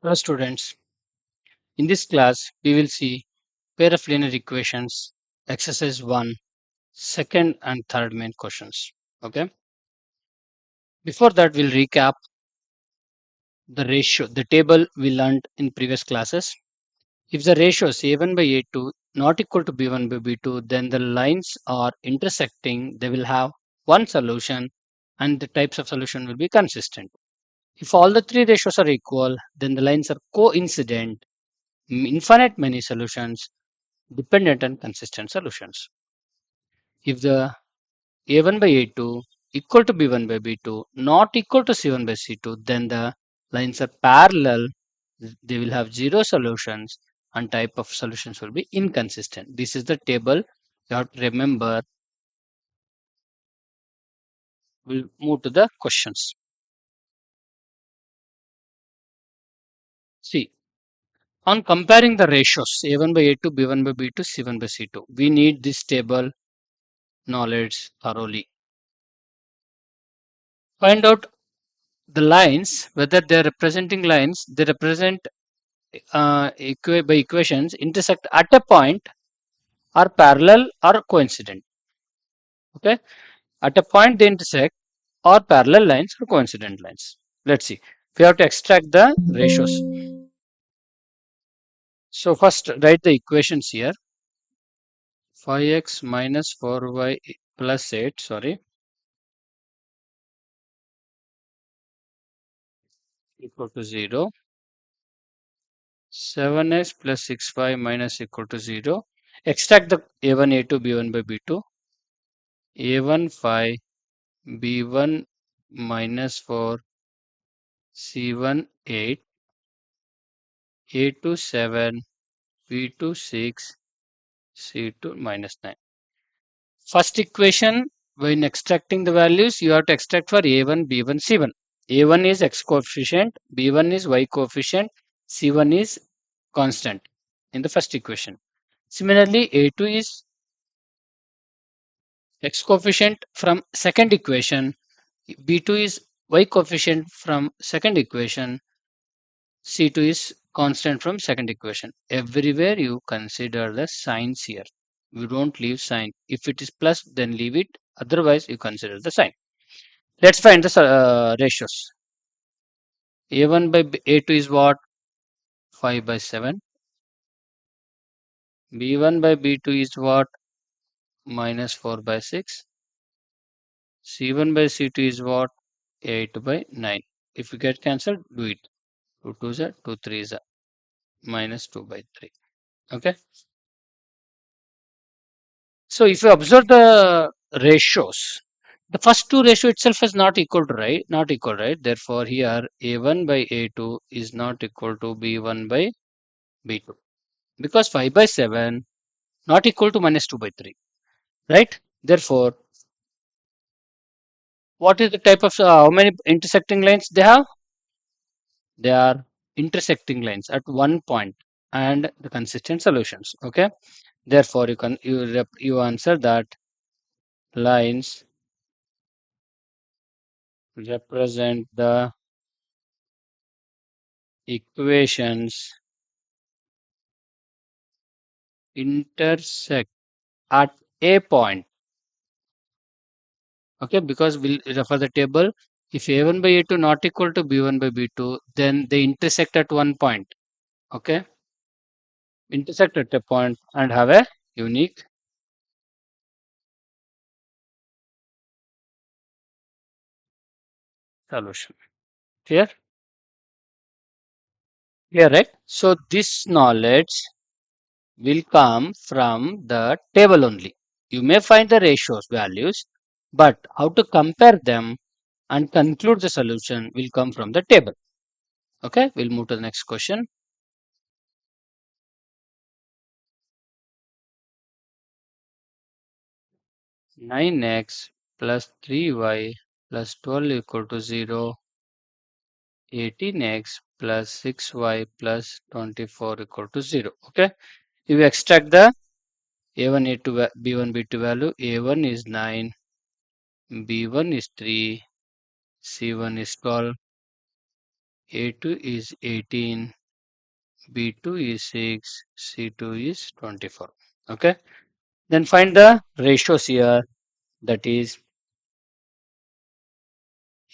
Hello students, in this class we will see pair of linear equations, exercise 1, second and third main questions. Okay. Before that we'll recap the table we learned in previous classes. If the ratios a1 by a2 not equal to b1 by b2, then the lines are intersecting, they will have one solution and the types of solution will be consistent. If all the three ratios are equal, then the lines are coincident, infinite many solutions, dependent and consistent solutions. If the a1 by a2 equal to b1 by b2 not equal to c1 by c2, then the lines are parallel, they will have zero solutions and type of solutions will be inconsistent. This is the table you have to remember. We'll move to the questions. See, on comparing the ratios a1 by a2, b1 by b2, c1 by c2, we need this table knowledge thoroughly. Find out the lines, whether they are representing lines, they represent by equations intersect at a point, are parallel or coincident. Okay, at a point they intersect, or parallel lines or coincident lines. Let's see. We have to extract the ratios. So first write the equations here. 5x minus 4y plus 8, sorry, equal to 0. 7x plus 6y minus equal to 0. Extract the a1, a2, b1 by b2. a1 5, b1 minus 4, c1 8, a2 7, b2 6, c2 minus 9. First equation, when extracting the values, you have to extract for a1, b1, c1. a1 is x coefficient, b1 is y coefficient, c1 is constant in the first equation. Similarly, a2 is x coefficient from second equation, b2 is y coefficient from second equation, c2 is constant from second equation. Everywhere you consider the signs here. You don't leave sign. If it is plus, then leave it. Otherwise, you consider the sign. Let's find the ratios. a1 by a2 is what? 5 by 7. b1 by b2 is what? Minus 4 by 6. c1 by c2 is what? 8 by 9. If you get cancelled, do it. 2 2s are 2 3s are minus 2 by 3. Okay. So if you observe the ratios, the first two ratio itself is not equal to right, not equal, right? Therefore, here a1 by a2 is not equal to b1 by b2, because 5 by 7 not equal to minus 2 by 3, right? Therefore, what is the type of how many intersecting lines they have? They are intersecting lines at one point and the consistent solutions. Okay. Therefore, you answer that lines represent the equations intersect at a point. Okay, because we'll refer the table. If a1 by a2 not equal to b1 by b2, then they intersect at one point. Okay, intersect at a point and have a unique solution. Clear? Clear, right? So this knowledge will come from the table only. You may find the ratios values, but how to compare them and conclude the solution will come from the table. Okay, we'll move to the next question. 9x plus 3y plus 12 equal to 0. 18x plus 6y plus 24 equal to 0. Okay, if you extract the a1, a2, b1, b2 value, a1 is 9, b1 is 3, c1 is 12, A2 is 18, B2 is 6, C2 is 24. Okay. Then find the ratios here. That is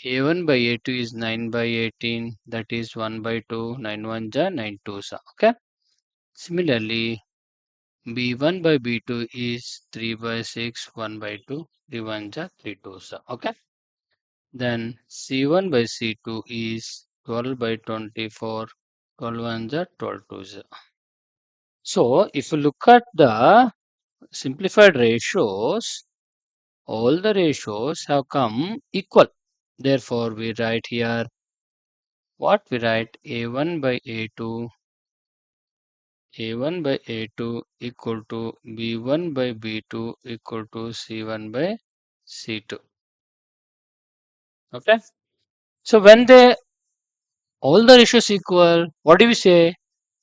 A1 by A2 is 9 by 18. That is 1 by 2. 9 1 ja 9 2 sa. Okay. Similarly, B1 by B2 is 3 by 6. 1 by 2. 3 1 ja 3 2 sa. Okay. Then C1 by C2 is 12 by 24. 12 1 ja 12 2 ja. So if you look at the simplified ratios, all the ratios have come equal. Therefore, we write here what we write A1 by A2, A1 by A2 equal to B1 by B2 equal to C1 by C2. Okay. So when they all the ratios equal, what do we say?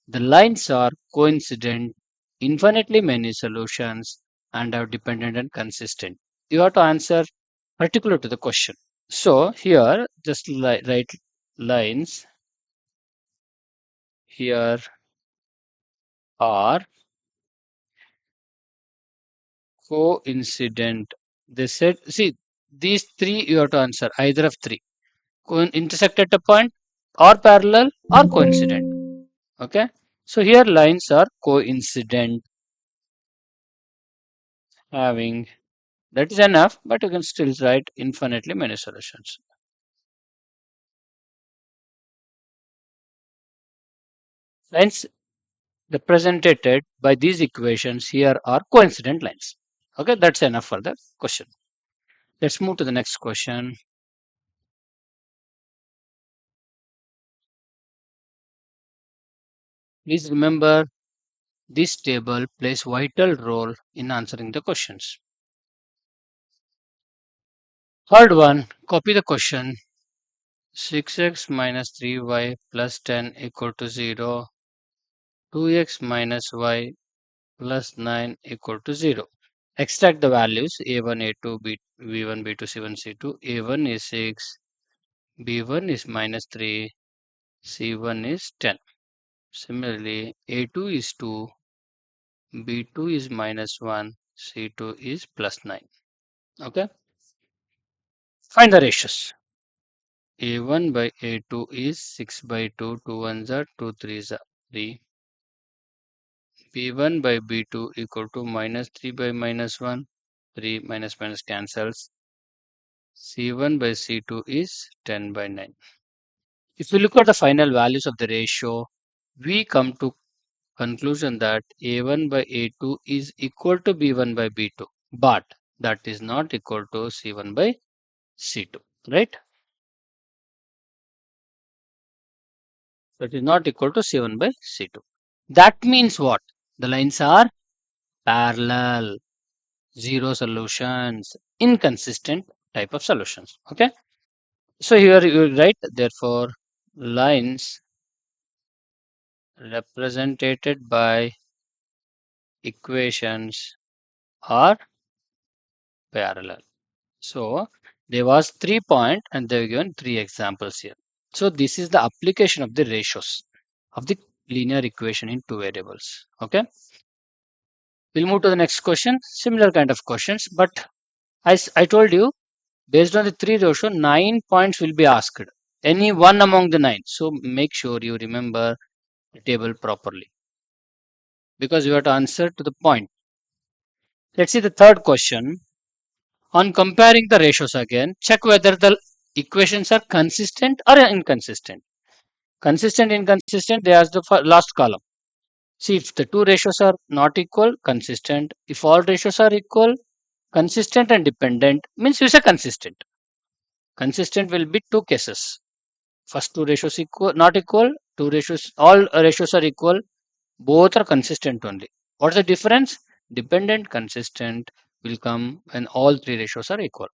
The lines are coincident, infinitely many solutions, and are dependent and consistent. You have to answer particular to the question. So here, just write lines here are coincident. They said, see, these three you have to answer either of three. Intersect at a point, or parallel, or coincident. Okay. So here lines are coincident, having that is enough, but you can still write infinitely many solutions. Lines represented by these equations here are coincident lines. Okay, that's enough for the question. Let's move to the next question. Please remember this table plays vital role in answering the questions. Third one, copy the question. 6x minus 3y plus 10 equal to 0. 2x minus y plus 9 equal to 0. Extract the values a1, a2, b1, b2, c1, c2. a1 is 6, b1 is minus 3, c1 is 10. Similarly, a2 is 2, b2 is minus 1, c2 is plus 9. Okay. Find the ratios. A1 by A2 is 6 by 2, 2 ones are 2 threes are 3. B1 by B2 equal to minus 3 by minus 1, 3 minus minus cancels. C1 by C2 is 10 by 9. If we look at the final values of the ratio, we come to conclusion that A1 by A2 is equal to B1 by B2, but that is not equal to C1 by C2, right? That is not equal to C1 by C2. That means what? The lines are parallel, zero solutions, inconsistent type of solutions. Okay. So here you write, therefore, lines represented by equations are parallel. So there was 3 point and they were given 3 examples here. So this is the application of the ratios of the linear equation in two variables. Okay. We'll move to the next question. Similar kind of questions, but as I told you, based on the three ratio, 9 points will be asked. Any one among the nine. So make sure you remember the table properly because you have to answer to the point. Let's see the third question. On comparing the ratios again, check whether the equations are consistent or inconsistent. Consistent, inconsistent, they ask the last column. See if the two ratios are not equal, consistent. If all ratios are equal, consistent and dependent means you say consistent. Consistent will be two cases. First two ratios equal, not equal, two ratios, all ratios are equal, both are consistent only. What's the difference? Dependent, consistent will come when all three ratios are equal.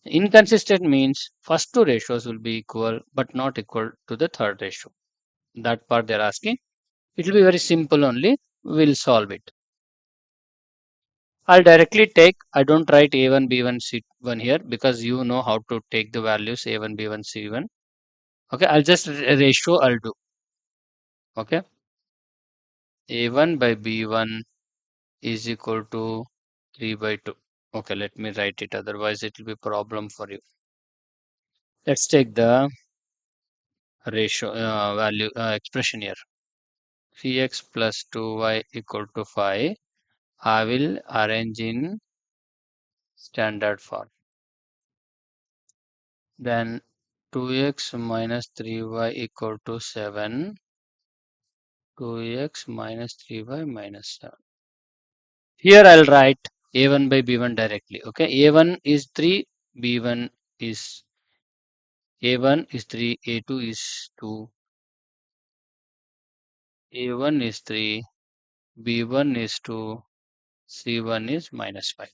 Inconsistent means first two ratios will be equal but not equal to the third ratio. That part they're asking. It will be very simple only. We'll solve it. I'll directly take, I don't write A1, B1, C1 here because you know how to take the values A1, B1, C1. Okay, I'll just ratio I'll do. Okay, A1 by B1 is equal to 3 by 2. Okay, let me write it, otherwise it will be problem for you. Let's take the ratio value expression here. 3x plus 2y equal to 5. I will arrange in standard form. Then 2x minus 3y equal to 7. 2x minus 3y minus 7. Here I'll write a1 by b1 directly. Okay, a1 is 3, b1 is a1 is 3, a2 is 2, a1 is 3, b1 is 2, c1 is minus 5.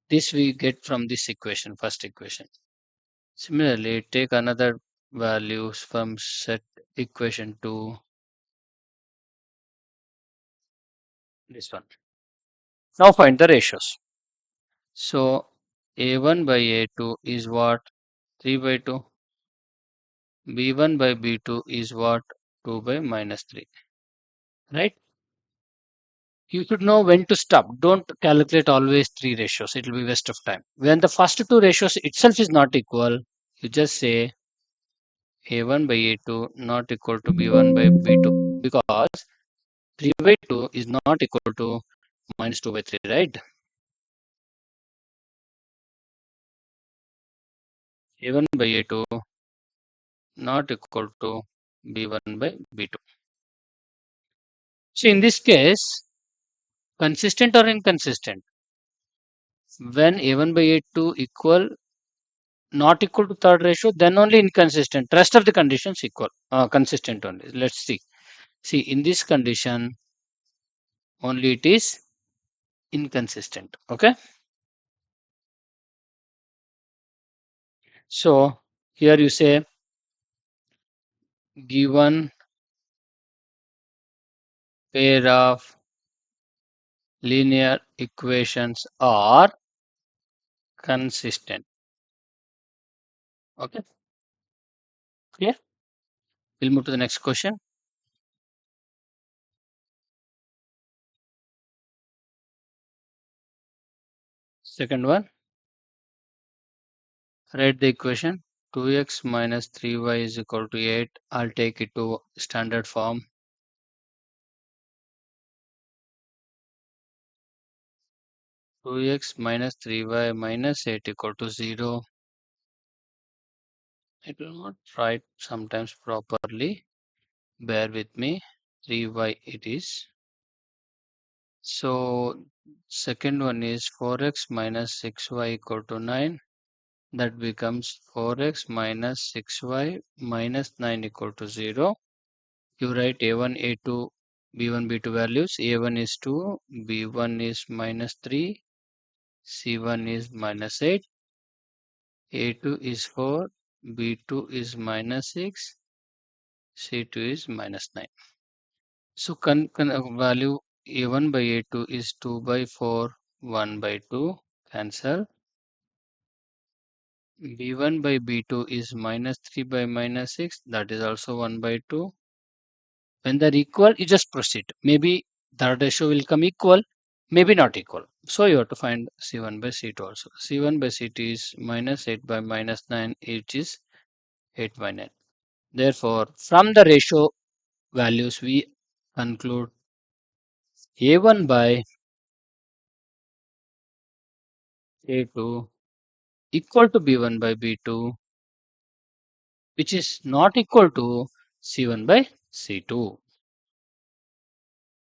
This we get from this equation, first equation. Similarly, take another values from set equation to this one. Now find the ratios. So a1 by a2 is what? 3 by 2. b1 by b2 is what? 2 by minus 3. Right? You should know when to stop. Don't calculate always three ratios. It will be waste of time. When the first two ratios itself is not equal, you just say a1 by a2 not equal to b1 by b2, because 3 by 2 is not equal to minus 2 by 3, right? a1 by a2 not equal to b1 by b2. So in this case, consistent or inconsistent? When a1 by a2 equal not equal to third ratio, then only inconsistent. Rest of the conditions equal, consistent only. Let's see. See, in this condition, only it is inconsistent. Okay. So here you say given pair of linear equations are consistent. Okay. Clear? We'll move to the next question. Second one. Write the equation. 2x minus 3y is equal to 8. I'll take it to standard form. 2x minus 3y minus 8 equal to 0. It will not write sometimes properly. Bear with me. 3y it is. So second one is 4x minus 6y equal to 9. That becomes 4x minus 6y minus 9 equal to 0. You write a1, a2, b1, b2 values. a1 is 2, b1 is minus 3, c1 is minus 8, a2 is 4, b2 is minus 6, c2 is minus 9. So value a1 by a2 is 2 by 4, 1 by 2, cancel. b1 by b2 is minus 3 by minus 6, that is also 1 by 2. When they're equal, you just proceed. Maybe the ratio will come equal, maybe not equal. So you have to find C1 by C2 also. C1 by C2 is minus 8 by minus 9, which is 8 by 9. Therefore, from the ratio values, we conclude A1 by A2 equal to B1 by B2, which is not equal to C1 by C2,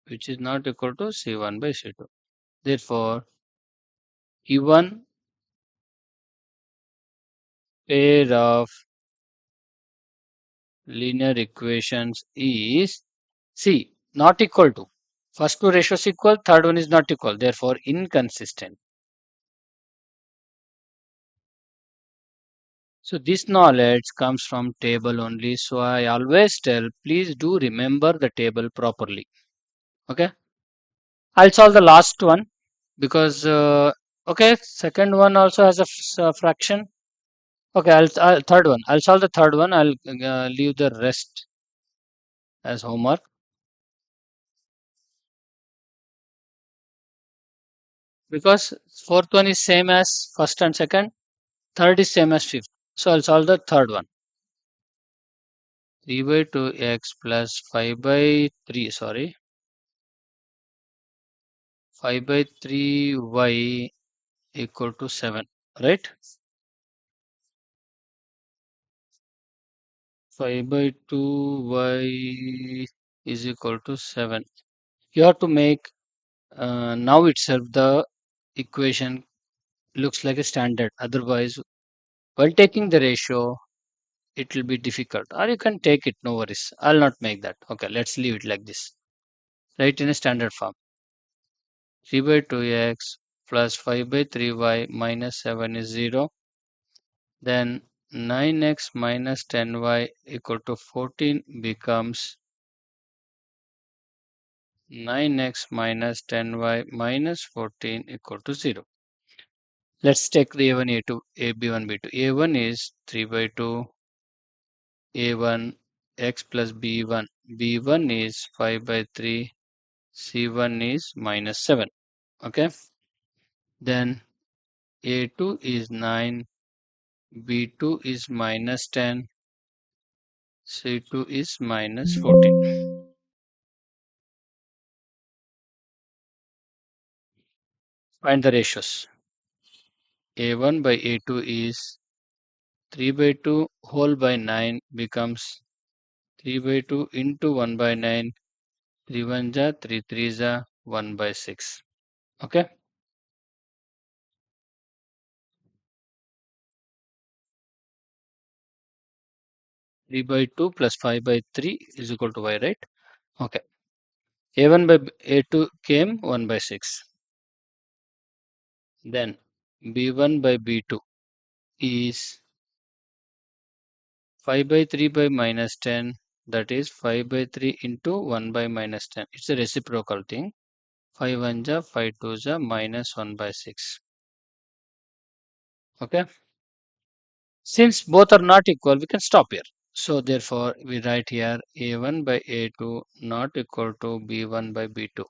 which is not equal to C1 by C2. Therefore, given pair of linear equations is C, not equal to. First two ratios equal, third one is not equal, therefore inconsistent. So this knowledge comes from table only. So I always tell, please do remember the table properly. Okay. I'll solve the last one because, okay, second one also has a fraction. Okay, I'll third one. I'll solve the third one. I'll leave the rest as homework because fourth one is same as first and second. Third is same as fifth. So I'll solve the third one. 3 by 2x plus 5 by 3, sorry, 5 by 3y equal to 7, right? 5 by 2y is equal to 7. You have to make now itself the equation looks like a standard. Otherwise, while taking the ratio, it will be difficult. Or you can take it, no worries. I'll not make that. Okay, let's leave it like this. Write in a standard form. 3 by 2x plus 5 by 3y minus 7 is 0. Then 9x minus 10y equal to 14 becomes 9x minus 10y minus 14 equal to 0. Let's take the A1, A2, B1, B2. A1 is 3 by 2, A1 x plus B1. B1 is 5 by 3, C1 is minus 7. Okay. Then A2 is 9, B2 is minus 10, C2 is minus 14. Find the ratios. A1 by A2 is 3 by 2 whole by 9 becomes 3 by 2 into 1 by 9. 3 1 ja, 3 3 ja, 1 by 6. Okay. 3 by 2 plus 5 by 3 is equal to y, right? Okay. A1 by A2 came 1 by 6. Then B1 by B2 is 5 by 3 by minus 10, that is 5 by 3 into 1 by minus 10. It's a reciprocal thing. 5 1 ja, 5 2 ja, minus 1 by 6. Okay. Since both are not equal, we can stop here. So therefore, we write here A1 by A2 not equal to B1 by B2.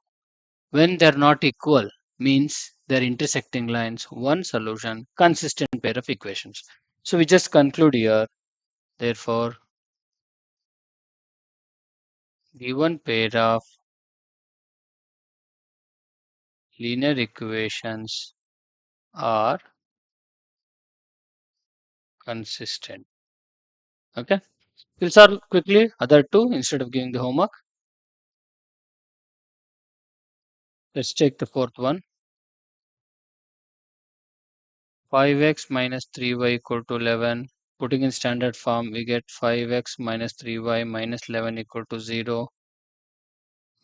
When they are not equal, means they are intersecting lines, one solution, consistent pair of equations. So we just conclude here. Therefore, given pair of linear equations are consistent. Okay. We'll solve quickly other two instead of giving the homework. Let's take the fourth one. 5x minus 3y equal to 11. Putting in standard form, we get 5x minus 3y minus 11 equal to 0.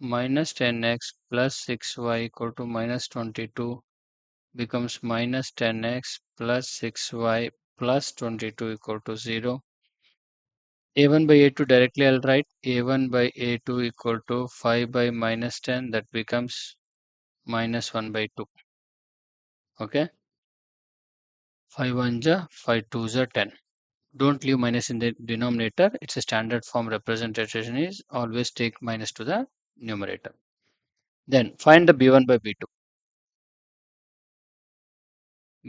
Minus 10x plus 6y equal to minus 22 becomes minus 10x plus 6y plus 22 equal to 0. A1 by A2 directly I'll write A1 by A2 equal to 5 by minus 10, that becomes minus 1 by 2. Okay. 5 1 ja, 5 2 ja, 10. Don't leave minus in the denominator. It's a standard form representation is always take minus to the numerator. Then find the B1 by B2.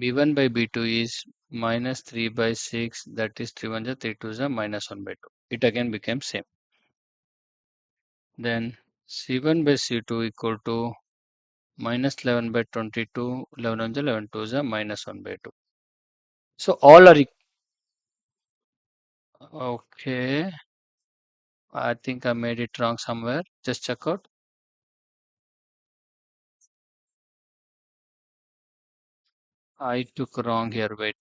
B1 by B2 is minus 3 by 6, that is 3 1 ja, 3 2 ja, minus 1 by 2. It again became same. Then C1 by C2 equal to minus 11 by 22, 11 1 ja, 11 2 ja, minus 1 by 2. So all are okay. I think I made it wrong somewhere. Just check out. I took wrong here. Wait.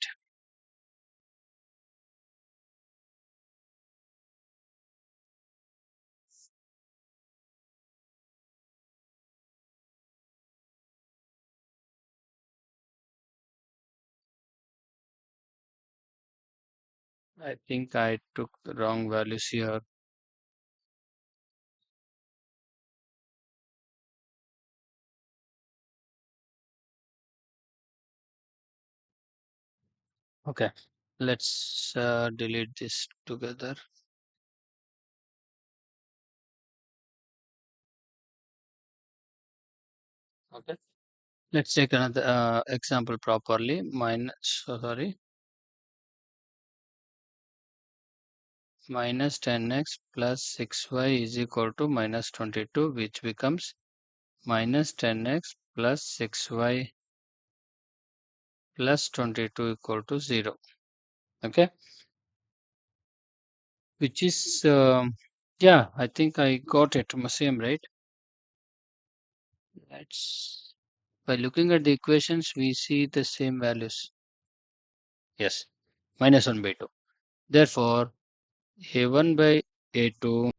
I think I took the wrong values here. Okay. Let's delete this together. Okay. Let's take another example properly. Minus 10x plus 6y is equal to minus 22, which becomes minus 10x plus 6y plus 22 equal to 0. Okay, which is yeah, I think I got it. Same, right? Let's By looking at the equations, we see the same values. Yes, minus 1 by 2. Therefore, a1 by a2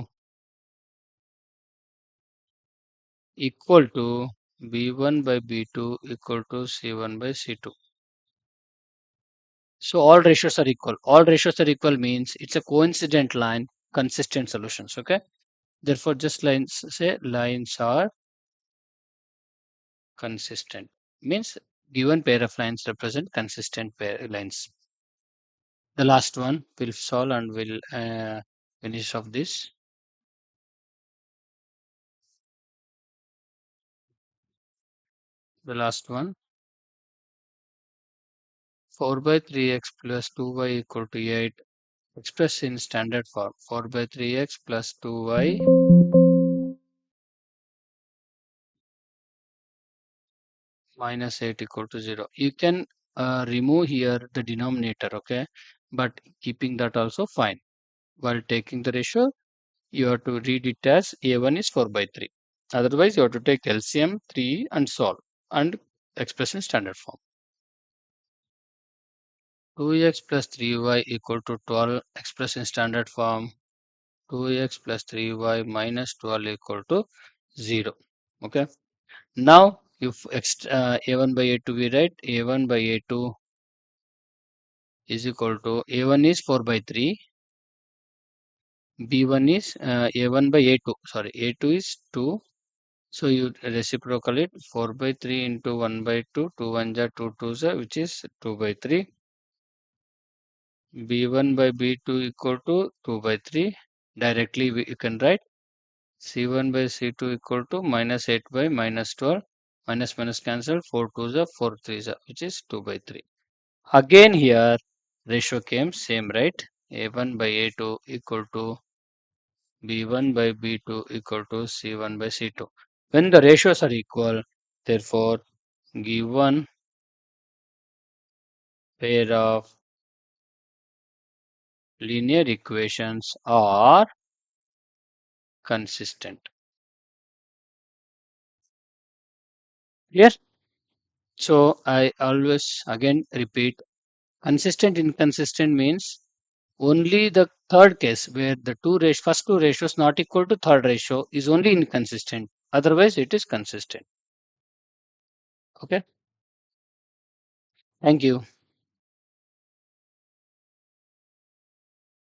equal to b1 by b2 equal to c1 by c2. So all ratios are equal. All ratios are equal means it's a coincident line, consistent solutions. Okay. Therefore, just lines say lines are consistent. Means given pair of lines represent consistent pair lines. The last one we'll solve and we'll finish off this. The last one, 4 by 3x plus 2y equal to 8, expressed in standard form. 4 by 3x plus 2y minus 8 equal to 0. You can remove here the denominator, okay? But keeping that also fine. While taking the ratio, you have to read it as a1 is 4 by 3. Otherwise, you have to take LCM 3 and solve and express in standard form. 2x plus 3y equal to 12, express in standard form. 2x plus 3y minus 12 equal to 0. Okay. Now, if a1 by a2 we write a1 by a2 is equal to a1 is 4 by 3, b1 is a1 by a2. Sorry, a2 is 2. So you reciprocal it 4 by 3 into 1 by 2, 2 1 ja 2 2 ja, which is 2 by 3. b1 by b2 equal to 2 by 3. Directly you can write c1 by c2 equal to minus 8 by minus 12. Minus minus cancel 4 2 ja 4 3 ja, which is 2 by 3. Again here ratio came same, right? a1 by a2 equal to b1 by b2 equal to c1 by c2. When the ratios are equal, therefore given pair of linear equations are consistent. Yes. So I always again repeat, consistent inconsistent means only the third case where the first two ratios not equal to third ratio is only inconsistent. Otherwise, it is consistent. Okay. Thank you.